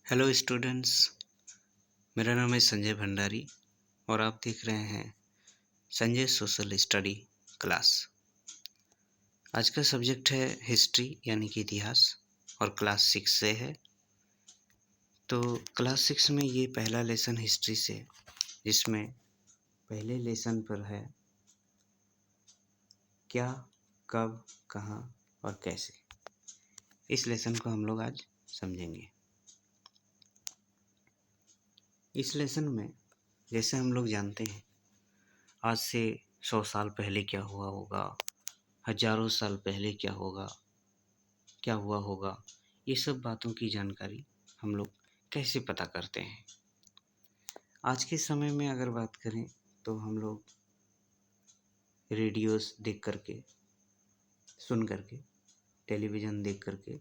Hello students. मेरा नाम है संजय भंडारी और आप देख रहे हैं संजय सोशल स्टडी क्लास। आज का सब्जेक्ट है हिस्ट्री यानी कि इतिहास और क्लास 6 से है। तो क्लास 6 में ये पहला लेसन हिस्ट्री से, जिसमें पहले लेसन पर है क्या, कब, कहाँ और कैसे। इस लेसन को हम लोग आज समझेंगे। इस लेसन में जैसे हम लोग जानते हैं आज से 100 साल पहले क्या हुआ होगा, हजारों साल पहले क्या हुआ होगा, ये सब बातों की जानकारी हम लोग कैसे पता करते हैं। आज के समय में अगर बात करें तो हम लोग रेडियोस देख करके, सुन करके, टेलीविज़न देख करके,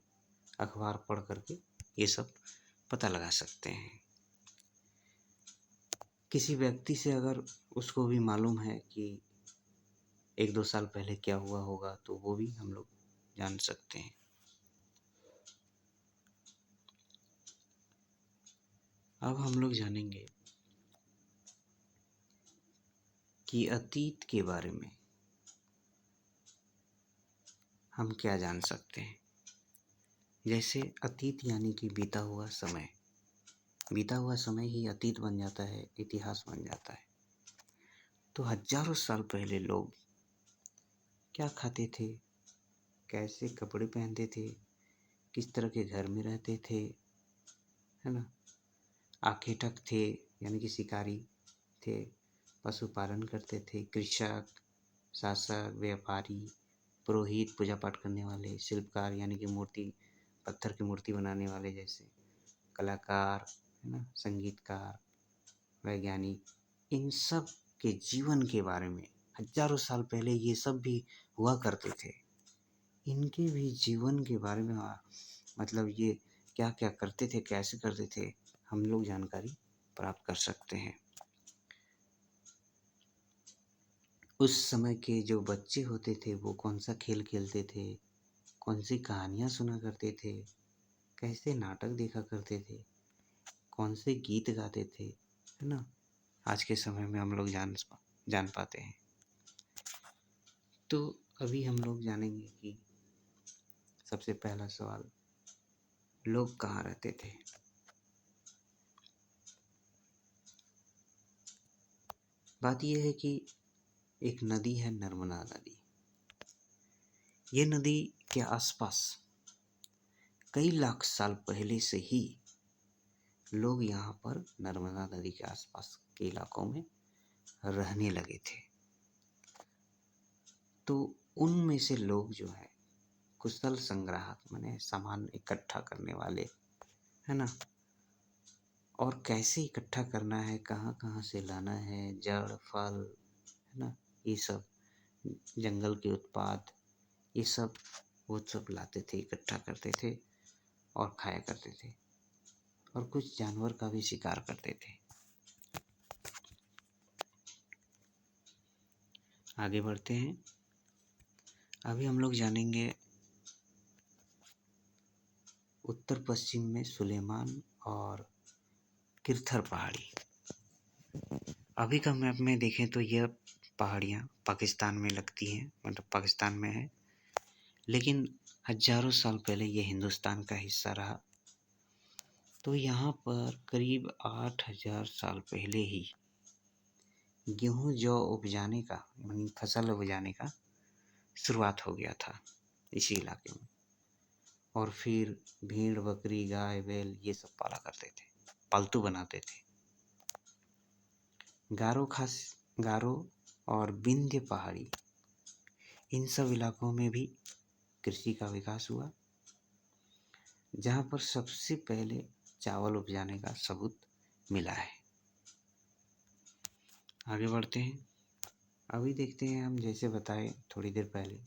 अखबार पढ़ करके ये सब पता लगा सकते हैं। किसी व्यक्ति से अगर उसको भी मालूम है कि 1-2 साल पहले क्या हुआ होगा तो वो भी हम लोग जान सकते हैं। अब हम लोग जानेंगे कि अतीत के बारे में हम क्या जान सकते हैं। जैसे अतीत यानी कि बीता हुआ समय। बीता हुआ समय ही अतीत बन जाता है, इतिहास बन जाता है। तो हजारों साल पहले लोग क्या खाते थे, कैसे कपड़े पहनते थे, किस तरह के घर में रहते थे, है ना। आखेटक थे यानी कि शिकारी थे, पशुपालन करते थे, कृषक, शासक, व्यापारी, पुरोहित, पूजा पाठ करने वाले, शिल्पकार यानी कि मूर्ति, पत्थर की मूर्ति बनाने वाले, जैसे कलाकार, है ना, संगीतकार, वैज्ञानिक, इन सब के जीवन के बारे में हजारों साल पहले ये सब भी हुआ करते थे। इनके भी जीवन के बारे में मतलब ये क्या क्या करते थे, कैसे करते थे, हम लोग जानकारी प्राप्त कर सकते हैं। उस समय के जो बच्चे होते थे वो कौन सा खेल खेलते थे, कौन सी कहानियाँ सुना करते थे, कैसे नाटक देखा करते थे, कौन से गीत गाते थे, है ना। आज के समय में हम लोग जान पाते हैं। तो अभी हम लोग जानेंगे कि सबसे पहला सवाल, लोग कहाँ रहते थे। बात यह है कि एक नदी है, नर्मदा नदी। ये नदी के आसपास कई लाख साल पहले से ही लोग यहाँ पर नर्मदा नदी के आसपास के इलाकों में रहने लगे थे। तो उनमें से लोग जो है कुशल संग्राहक, माने सामान इकट्ठा करने वाले, है ना। और कैसे इकट्ठा करना है, कहाँ कहाँ से लाना है, जड़, फल, है ना, ये सब जंगल के उत्पाद, ये सब वो सब लाते थे, इकट्ठा करते थे और खाया करते थे। और कुछ जानवर का भी शिकार करते थे। आगे बढ़ते हैं। अभी हम लोग जानेंगे उत्तर पश्चिम में सुलेमान और किरथर पहाड़ी। अभी का मैप में देखें तो यह पहाड़ियाँ पाकिस्तान में लगती हैं, मतलब पाकिस्तान में है, लेकिन हजारों साल पहले ये हिंदुस्तान का हिस्सा रहा। तो यहाँ पर करीब 8000 साल पहले ही गेहूँ जौ उपजाने का, यानी फसल उपजाने का शुरुआत हो गया था इसी इलाके में। और फिर भेड़, बकरी, गाय, बैल ये सब पाला करते थे, पालतू बनाते थे। गारो और विंध्य पहाड़ी, इन सब इलाकों में भी कृषि का विकास हुआ, जहाँ पर सबसे पहले चावल उपजाने का सबूत मिला है। आगे बढ़ते हैं। अभी देखते हैं हम, जैसे बताए थोड़ी देर पहले,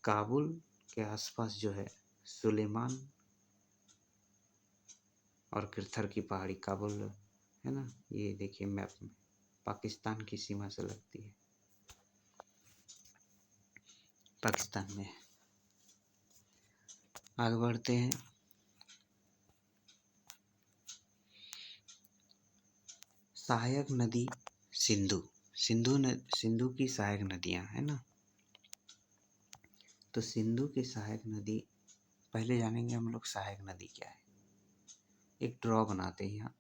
काबुल के आसपास जो है सुलेमान और किरथर की पहाड़ी, काबुल है ना, ये देखिए मैप में पाकिस्तान की सीमा से लगती है, पाकिस्तान में। आगे बढ़ते हैं। सहायक नदी सिंधु। सिंधु की सहायक नदियाँ है ना। तो सिंधु की सहायक नदी, पहले जानेंगे हम लोग सहायक नदी क्या है। एक ड्रॉ बनाते हैं यहाँ,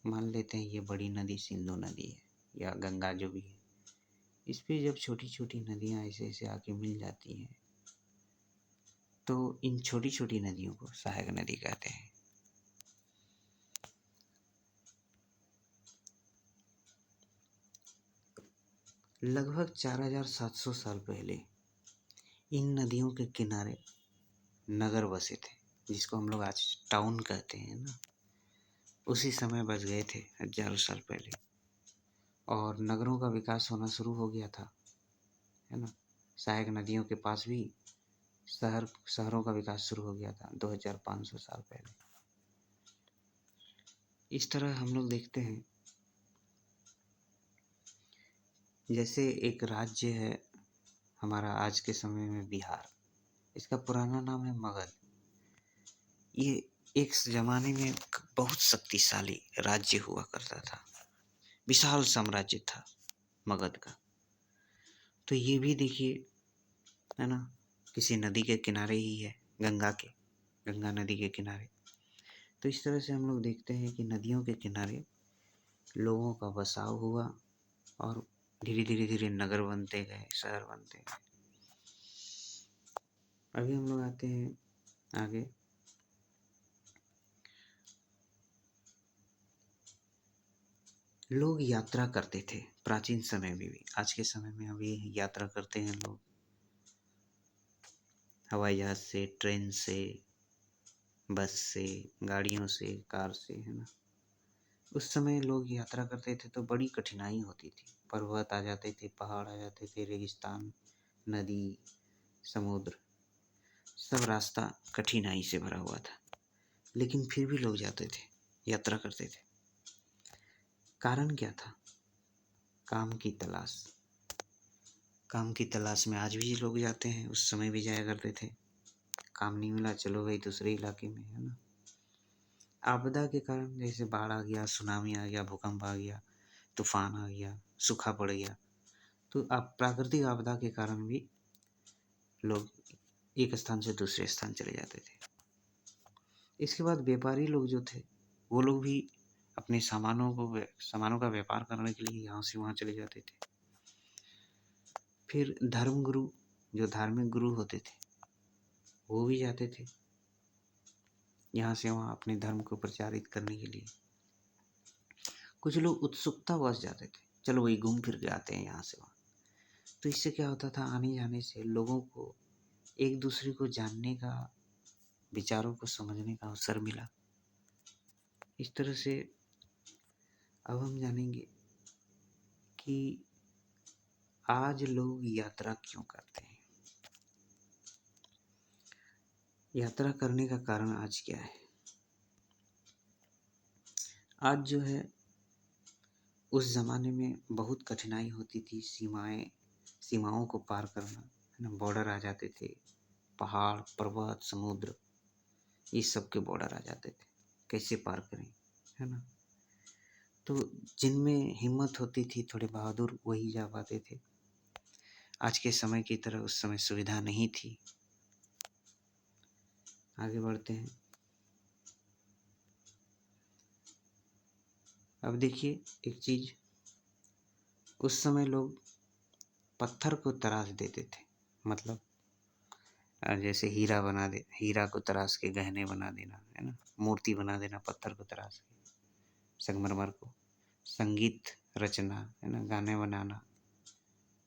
मान लेते हैं ये बड़ी नदी सिंधु नदी है या गंगा जो भी है। इस पे जब छोटी छोटी नदियाँ ऐसे ऐसे आके मिल जाती हैं तो इन छोटी छोटी नदियों को सहायक नदी कहते हैं। लगभग 4700 साल पहले इन नदियों के किनारे नगर बसे थे, जिसको हम लोग आज टाउन कहते हैं ना। उसी समय बस गए थे हजारों साल पहले, और नगरों का विकास होना शुरू हो गया था, है ना। सहायक नदियों के पास भी शहरों का विकास शुरू हो गया था 2500 साल पहले। इस तरह हम लोग देखते हैं, जैसे एक राज्य है हमारा आज के समय में बिहार, इसका पुराना नाम है मगध। ये एक ज़माने में बहुत शक्तिशाली राज्य हुआ करता था, विशाल साम्राज्य था मगध का। तो ये भी देखिए, है ना, किसी नदी के किनारे ही है, गंगा नदी के किनारे। तो इस तरह से हम लोग देखते हैं कि नदियों के किनारे लोगों का बसाव हुआ और धीरे धीरे धीरे नगर बनते गए, शहर बनते गए। अभी हम लोग आते हैं आगे। लोग यात्रा करते थे प्राचीन समय में भी, आज के समय में अभी यात्रा करते हैं लोग हवाई जहाज से, ट्रेन से, बस से, गाड़ियों से, कार से, है ना। उस समय लोग यात्रा करते थे तो बड़ी कठिनाई होती थी। पर्वत आ जाते थे, पहाड़ आ जाते थे, रेगिस्तान, नदी, समुद्र, सब रास्ता कठिनाई से भरा हुआ था, लेकिन फिर भी लोग जाते थे, यात्रा करते थे। कारण क्या था? काम की तलाश। काम की तलाश में आज भी लोग जाते हैं, उस समय भी जाया करते थे। काम नहीं मिला, चलो भाई दूसरे इलाके में, है ना। आपदा के कारण, जैसे बाढ़ आ गया, सुनामी आ गया, भूकंप आ गया, तूफान आ गया, सूखा पड़ गया, तो आप प्राकृतिक आपदा के कारण भी लोग एक स्थान से दूसरे स्थान चले जाते थे। इसके बाद व्यापारी लोग जो थे, वो लोग भी अपने सामानों का व्यापार करने के लिए यहाँ से वहाँ चले जाते थे। फिर धर्मगुरु, जो धार्मिक गुरु होते थे, वो भी जाते थे यहाँ से वहाँ अपने धर्म को प्रचारित करने के लिए। कुछ लोग उत्सुकता बस जाते थे, चलो वही घूम फिर के आते हैं यहाँ से वहाँ। तो इससे क्या होता था, आने जाने से लोगों को एक दूसरे को जानने का, विचारों को समझने का अवसर मिला। इस तरह से अब हम जानेंगे कि आज लोग यात्रा क्यों करते हैं। यात्रा करने का कारण आज क्या है? आज जो है, उस ज़माने में बहुत कठिनाई होती थी, सीमाओं को पार करना, है ना। बॉर्डर आ जाते थे, पहाड़, पर्वत, समुद्र, इस सब के बॉर्डर आ जाते थे, कैसे पार करें, है ना। तो जिनमें हिम्मत होती थी, थोड़े बहादुर, वही जा पाते थे। आज के समय की तरह उस समय सुविधा नहीं थी। आगे बढ़ते हैं। अब देखिए एक चीज़, उस समय लोग पत्थर को तराश देते थे, मतलब जैसे हीरा को तराश के गहने बना देना, है ना, मूर्ति बना देना पत्थर को तराश के, संगमरमर को। संगीत रचना, है ना, गाने बनाना,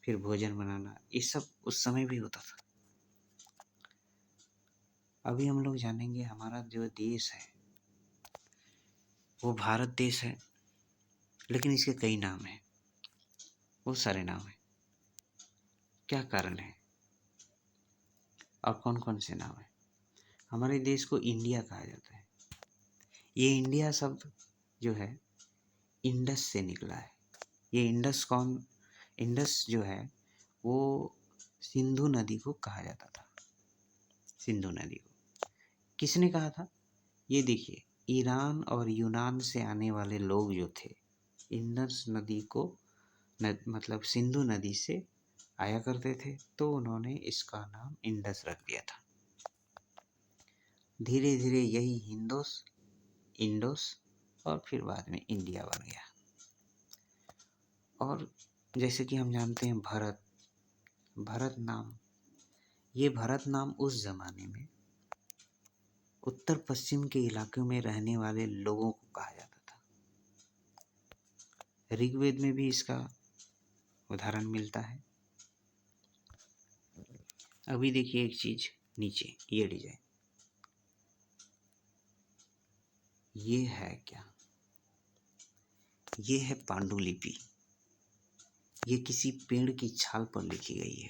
फिर भोजन बनाना, ये सब उस समय भी होता था। अभी हम लोग जानेंगे हमारा जो देश है वो भारत देश है, लेकिन इसके कई नाम हैं, बहुत सारे नाम हैं। क्या कारण है और कौन कौन से नाम हैं? हमारे देश को इंडिया कहा जाता है। ये इंडिया शब्द जो है इंडस से निकला है। ये इंडस जो है वो सिंधु नदी को कहा जाता था। सिंधु नदी को किसने कहा था? ये देखिए, ईरान और यूनान से आने वाले लोग जो थे, इंडस नदी को मतलब सिंधु नदी से आया करते थे, तो उन्होंने इसका नाम इंडस रख दिया था। धीरे धीरे यही हिंदोस, इंडोस और फिर बाद में इंडिया बन गया। और जैसे कि हम जानते हैं भरत, भरत नाम, ये भरत नाम उस ज़माने में उत्तर पश्चिम के इलाकों में रहने वाले लोगों को कहा जाता था। ऋग्वेद में भी इसका उदाहरण मिलता है। अभी देखिए एक चीज नीचे, ये डिजाइन, ये है क्या? ये है पांडुलिपि। ये किसी पेड़ की छाल पर लिखी गई है।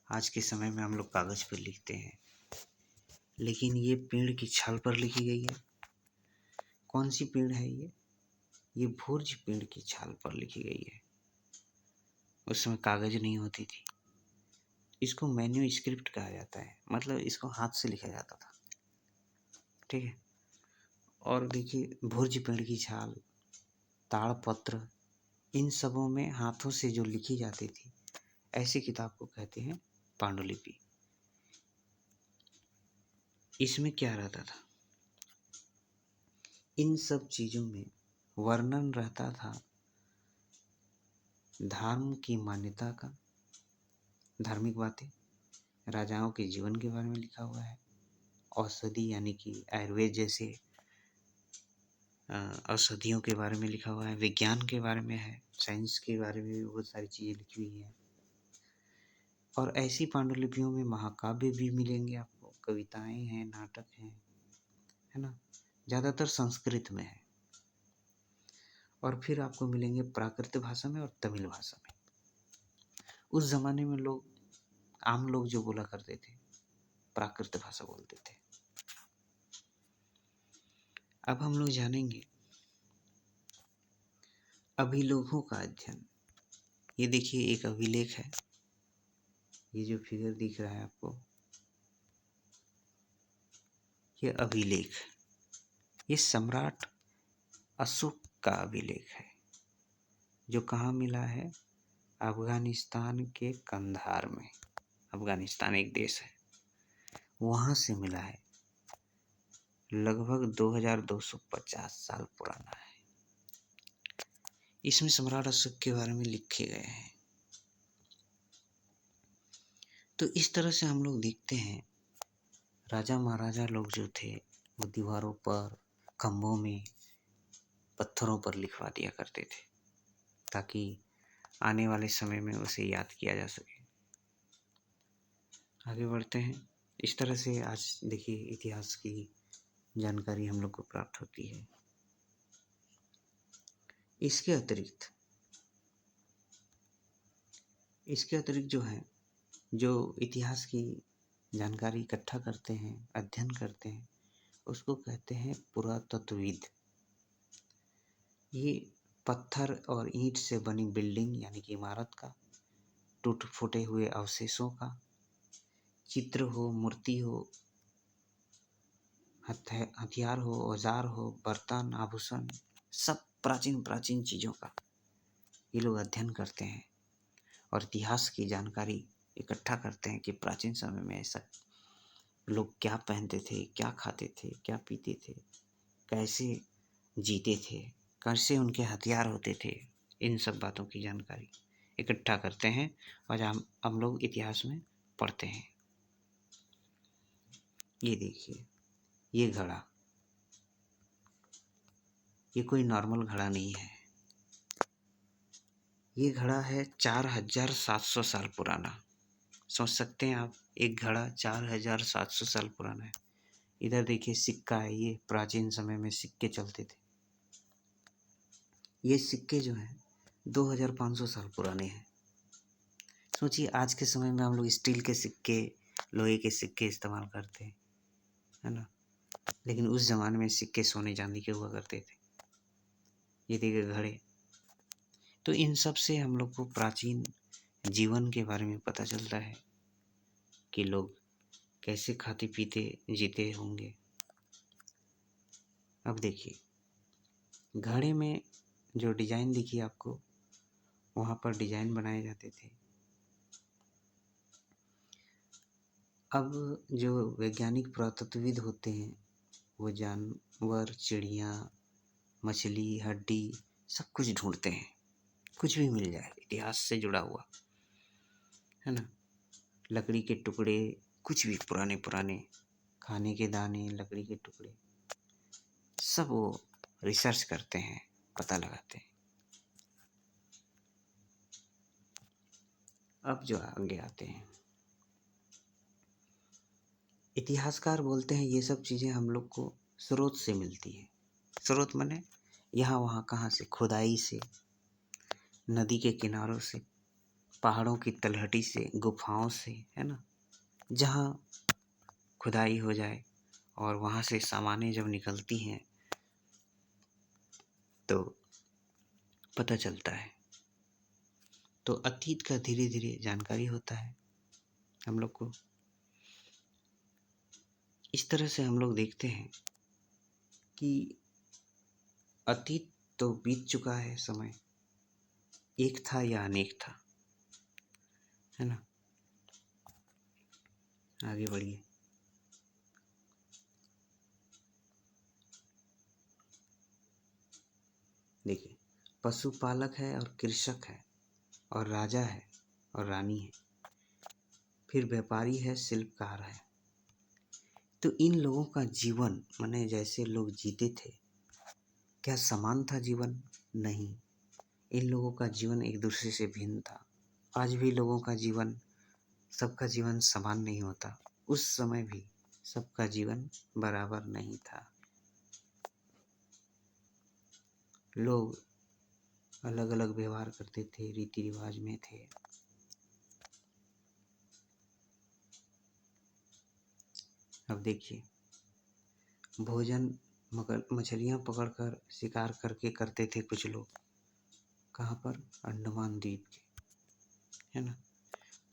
आज के समय में हम लोग कागज पर लिखते हैं, लेकिन ये पेड़ की छाल पर लिखी गई है। कौन सी पेड़ है ये? ये भुर्ज पेड़ की छाल पर लिखी गई है। उस समय कागज नहीं होती थी। इसको मैन्युस्क्रिप्ट कहा जाता है, मतलब इसको हाथ से लिखा जाता था। ठीक है। और देखिए भुर्ज पेड़ की छाल, ताड़पत्र, इन सबों में हाथों से जो लिखी जाती थी, ऐसी किताब को कहते हैं पांडुलिपि। इसमें क्या रहता था? इन सब चीज़ों में वर्णन रहता था धर्म की मान्यता का, धार्मिक बातें, राजाओं के जीवन के बारे में लिखा हुआ है, औषधि यानी कि आयुर्वेद जैसे औषधियों के बारे में लिखा हुआ है, विज्ञान के बारे में है, साइंस के बारे में भी बहुत सारी चीज़ें लिखी हुई हैं। और ऐसी पांडुलिपियों में महाकाव्य भी मिलेंगे आपको, कविताएं हैं, नाटक हैं, है ना, ज़्यादातर संस्कृत में है। और फिर आपको मिलेंगे प्राकृत भाषा में और तमिल भाषा में। उस ज़माने में लोग, आम लोग जो बोला करते थे, प्राकृत भाषा बोलते थे। अब हम लोग जानेंगे अभिलेखों का अध्ययन। ये देखिए एक अभिलेख है, ये जो फिगर दिख रहा है आपको, ये अभिलेख, ये सम्राट अशोक का अभिलेख है, जो कहाँ मिला है? अफगानिस्तान के कंधार में। अफगानिस्तान एक देश है, वहाँ से मिला है। लगभग 2250 साल पुराना है। इसमें सम्राट अशोक के बारे में लिखे गए हैं। तो इस तरह से हम लोग देखते हैं राजा महाराजा लोग जो थे, वो दीवारों पर, खम्भों में, पत्थरों पर लिखवा दिया करते थे, ताकि आने वाले समय में उसे याद किया जा सके। आगे बढ़ते हैं। इस तरह से आज देखिए इतिहास की जानकारी हम लोग को प्राप्त होती है। इसके अतिरिक्त जो है, जो इतिहास की जानकारी इकट्ठा करते हैं, अध्ययन करते हैं, उसको कहते हैं पुरातत्वविद। ये पत्थर और ईंट से बनी बिल्डिंग यानी कि इमारत का, टूट फूटे हुए अवशेषों का, चित्र हो, मूर्ति हो, हथियार हो, औजार हो, बर्तन, आभूषण, सब प्राचीन प्राचीन चीज़ों का ये लोग अध्ययन करते हैं और इतिहास की जानकारी इकट्ठा करते हैं कि प्राचीन समय में ऐसा लोग क्या पहनते थे, क्या खाते थे, क्या पीते थे, कैसे जीते थे, कैसे उनके हथियार होते थे। इन सब बातों की जानकारी इकट्ठा करते हैं और हम लोग इतिहास में पढ़ते हैं। ये देखिए, ये घड़ा, ये कोई नॉर्मल घड़ा नहीं है। ये घड़ा है 4700 साल पुराना। सोच सकते हैं आप, एक घड़ा 4700 साल पुराना है। इधर देखिए सिक्का है, ये प्राचीन समय में सिक्के चलते थे। ये सिक्के जो हैं 2500 साल पुराने हैं। सोचिए आज के समय में हम लोग स्टील के सिक्के, लोहे के सिक्के इस्तेमाल करते हैं, है ना, लेकिन उस ज़माने में सिक्के सोने चांदी के हुआ करते थे। ये देखिए घड़े। तो इन सब से हम लोग को प्राचीन जीवन के बारे में पता चलता है कि लोग कैसे खाते पीते जीते होंगे। अब देखिए घड़े में जो डिज़ाइन दिखी आपको, वहाँ पर डिज़ाइन बनाए जाते थे। अब जो वैज्ञानिक पुरातत्वविद होते हैं, वो जानवर, चिड़िया, मछली, हड्डी सब कुछ ढूंढते हैं, कुछ भी मिल जाए इतिहास से जुड़ा हुआ, है ना। लकड़ी के टुकड़े, कुछ भी पुराने पुराने खाने के दाने, लकड़ी के टुकड़े, सब वो रिसर्च करते हैं, पता लगाते हैं। अब जो आगे आते हैं, इतिहासकार बोलते हैं ये सब चीज़ें हम लोग को स्रोत से मिलती है। स्रोत माने यहाँ वहाँ कहाँ से, खुदाई से, नदी के किनारों से, पहाड़ों की तलहटी से, गुफाओं से, है ना। जहाँ खुदाई हो जाए और वहाँ से सामानें जब निकलती हैं तो पता चलता है। तो अतीत का धीरे धीरे जानकारी होता है हम लोग को। इस तरह से हम लोग देखते हैं कि अतीत तो बीत चुका है समय, एक था या अनेक था, है ना। आगे बढ़िए। देखिए, पशुपालक है और कृषक है और राजा है और रानी है, फिर व्यापारी है, शिल्पकार है। तो इन लोगों का जीवन माने जैसे लोग जीते थे, क्या समान था जीवन? नहीं, इन लोगों का जीवन एक दूसरे से भिन्न था। आज भी लोगों का जीवन, सबका जीवन समान नहीं होता। उस समय भी सबका जीवन बराबर नहीं था। लोग अलग अलग व्यवहार करते थे, रीति रिवाज में थे। अब देखिए, भोजन मगर मछलियाँ पकड़कर शिकार करके करते थे कुछ लोग। कहाँ पर? अंडमान द्वीप के, है ना।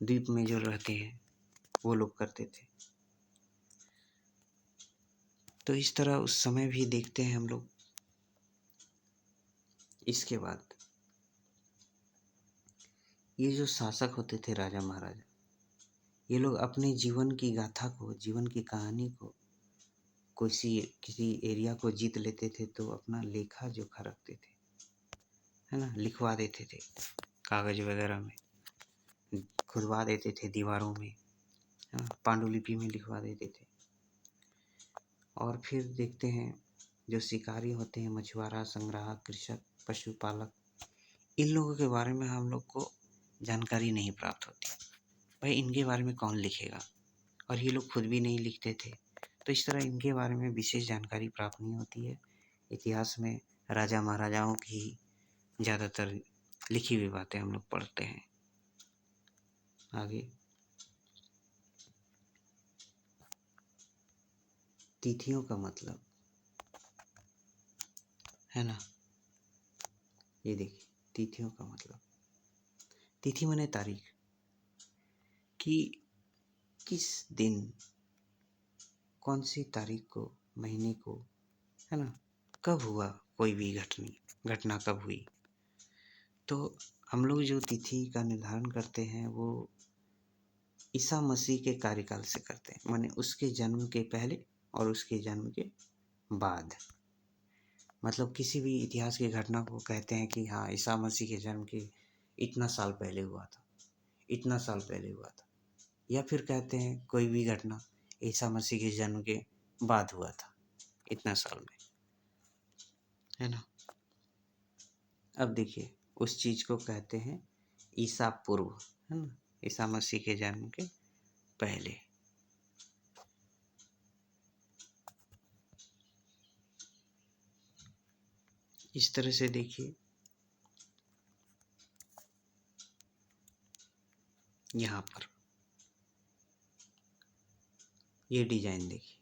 द्वीप में जो रहते हैं वो लोग करते थे। तो इस तरह उस समय भी देखते हैं हम लोग। इसके बाद ये जो शासक होते थे, राजा महाराजा, ये लोग अपने जीवन की गाथा को, जीवन की कहानी को, किसी एरिया को जीत लेते थे तो अपना लेखा जोखा रखते थे, है ना। लिखवा देते थे कागज वगैरह में, खुदवा देते थे दीवारों में, है ना, पांडुलिपि में लिखवा देते थे। और फिर देखते हैं जो शिकारी होते हैं, मछुआरा, संग्राहक, कृषक, पशुपालक, इन लोगों के बारे में हम लोग को जानकारी नहीं प्राप्त होती। भाई इनके बारे में कौन लिखेगा, और ये लोग खुद भी नहीं लिखते थे। तो इस तरह इनके बारे में विशेष जानकारी प्राप्त नहीं होती है। इतिहास में राजा महाराजाओं की ज़्यादातर लिखी हुई बातें हम लोग पढ़ते हैं। आगे, तिथियों का मतलब, है ना। ये देखिए, तिथियों का मतलब, तिथि माने तारीख, कि किस दिन, कौन सी तारीख को, महीने को, है ना, कब हुआ कोई भी घटना कब हुई। तो हम लोग जो तिथि का निर्धारण करते हैं वो ईसा मसीह के कार्यकाल से करते हैं, माने उसके जन्म के पहले और उसके जन्म के बाद। मतलब किसी भी इतिहास की घटना को कहते हैं कि हाँ, ईसा मसीह के जन्म के इतना साल पहले हुआ था, इतना साल पहले हुआ था। या फिर कहते हैं कोई भी घटना ईसा मसीह के जन्म के बाद हुआ था, इतना साल में, है ना। अब देखिए, उस चीज़ को कहते हैं ईसा पूर्व, है ना, ईसा मसीह के जन्म के पहले। इस तरह से देखिए, यहाँ पर ये डिजाइन देखिए।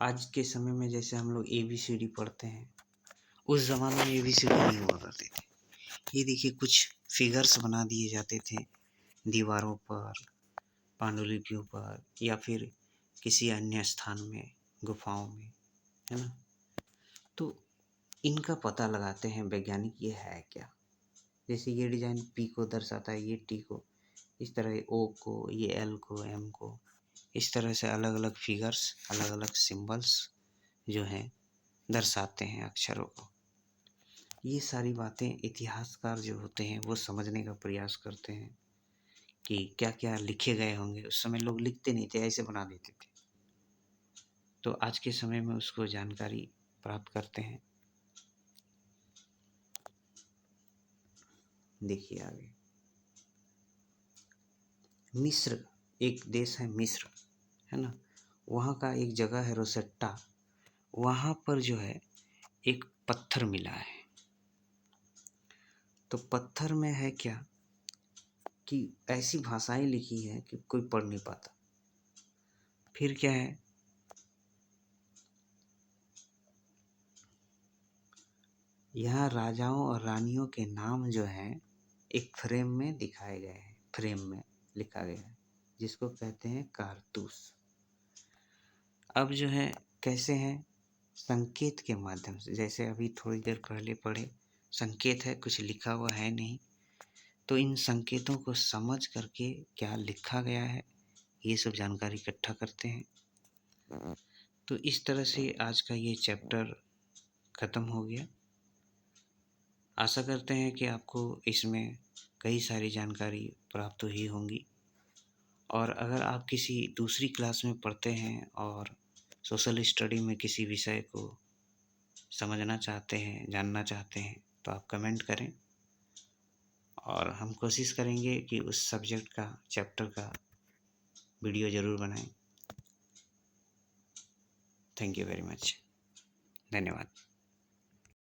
आज के समय में जैसे हम लोग ABCD पढ़ते हैं, उस ज़माने में ABCD नहीं हुआ करते थे। ये देखिए, कुछ फिगर्स बना दिए जाते थे दीवारों पर, पांडुलिपियों पर, या फिर किसी अन्य स्थान में, गुफाओं में, है ना। तो इनका पता लगाते हैं वैज्ञानिक ये है क्या। जैसे ये डिज़ाइन पी को दर्शाता है, ये टी को, इस तरह ओ को, ये एल को, एम को, इस तरह से अलग अलग फिगर्स, अलग अलग सिंबल्स जो हैं दर्शाते हैं अक्षरों को। ये सारी बातें इतिहासकार जो होते हैं वो समझने का प्रयास करते हैं कि क्या क्या लिखे गए होंगे। उस समय लोग लिखते नहीं थे, ऐसे बना देते थे। तो आज के समय में उसको जानकारी प्राप्त करते हैं। देखिए आगे, मिस्र एक देश है, मिस्र है ना, वहाँ का एक जगह है रोसेट्टा, वहाँ पर जो है एक पत्थर मिला है। तो पत्थर में है क्या कि ऐसी भाषाएं लिखी हैं कि कोई पढ़ नहीं पाता। फिर क्या है, यहाँ राजाओं और रानियों के नाम जो हैं एक फ्रेम में दिखाए गए हैं, फ्रेम में लिखा गया है, जिसको कहते हैं कारतूस। अब जो है कैसे हैं, संकेत के माध्यम से, जैसे अभी थोड़ी देर पहले पढ़े, संकेत है, कुछ लिखा हुआ है नहीं, तो इन संकेतों को समझ करके क्या लिखा गया है ये सब जानकारी इकट्ठा करते हैं। तो इस तरह से आज का ये चैप्टर ख़त्म हो गया। आशा करते हैं कि आपको इसमें कई सारी जानकारी प्राप्त हुई होंगी। और अगर आप किसी दूसरी क्लास में पढ़ते हैं और सोशल स्टडी में किसी विषय को समझना चाहते हैं, जानना चाहते हैं, तो आप कमेंट करें और हम कोशिश करेंगे कि उस सब्जेक्ट का, चैप्टर का वीडियो ज़रूर बनाएं। Thank you very much. धन्यवाद।